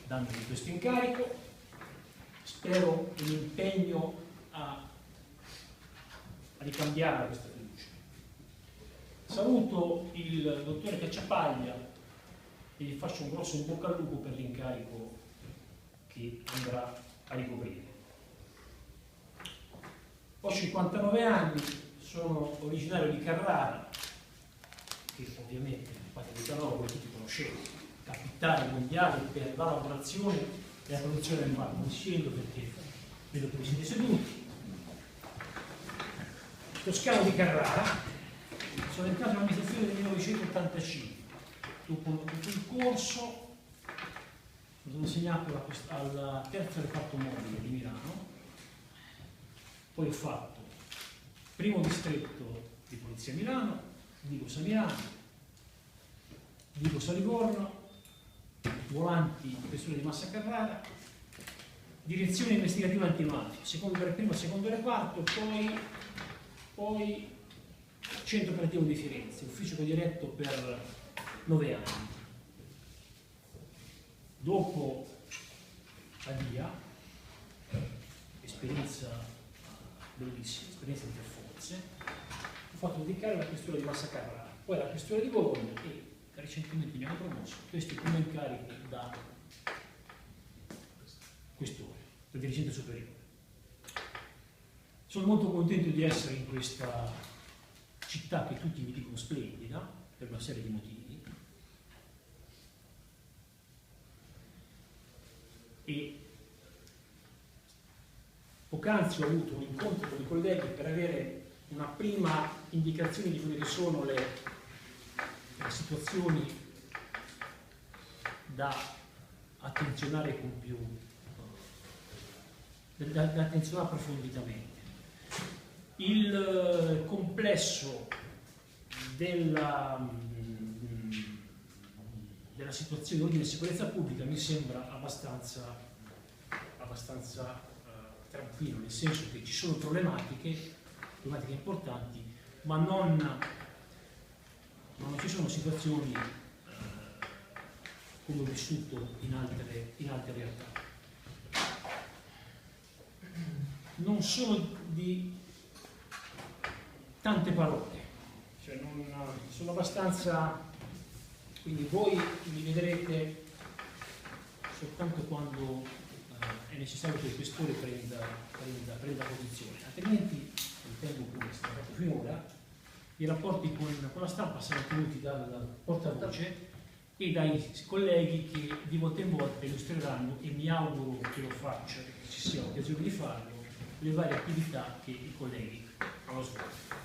dandogli questo incarico. Spero un impegno a ricambiare questa fiducia. Saluto il dottore Cacciapaglia e gli faccio un grosso in bocca al lupo per l'incarico che andrà a ricoprire. Ho 59 anni, sono originario di Carrara, che ovviamente nel Patria di Canova voi tutti conoscete, capitale mondiale per la lavorazione e la produzione del marmo. Mi scendo perché vedo che vi siete seduti. Toscano di Carrara, sono entrato in amministrazione nel 1985. Dopo il corso mi sono segnato al terzo reparto mobile di Milano, poi ho fatto primo distretto di polizia a Milano, Digos a Milano, Digos a Livorno, volanti questura di Massa Carrara, direzione investigativa antimafia, primo e secondo reparto, poi centro operativo di Firenze, ufficio che ho diretto per 9 anni. Dopo la DIA, esperienza bellissima, esperienza interforze, ho fatto dedicare la questura di Massa Carrara, poi la questura di Bologna e recentemente mi hanno promosso questi come incarichi da questore, da dirigente superiore. Sono molto contento di essere in questa città che tutti mi dicono splendida per una serie di motivi, e poc'anzi ho avuto un incontro con i colleghi per avere una prima indicazione di quelle che sono le situazioni da attenzionare con più, da attenzionare approfonditamente. Il complesso della situazione di ordine e sicurezza pubblica mi sembra abbastanza tranquillo, nel senso che ci sono problematiche importanti, ma non ci sono situazioni come ho vissuto in altre realtà. Non sono di tante parole, cioè sono abbastanza, quindi voi mi vedrete soltanto quando è necessario che il questore prenda posizione, altrimenti, ritengo come è stato fatto finora, i rapporti con la stampa saranno tenuti dal portavoce e dai colleghi che di volta in volta illustreranno, e mi auguro che lo faccia, che ci sia occasione di farlo, le varie attività che i colleghi hanno svolto.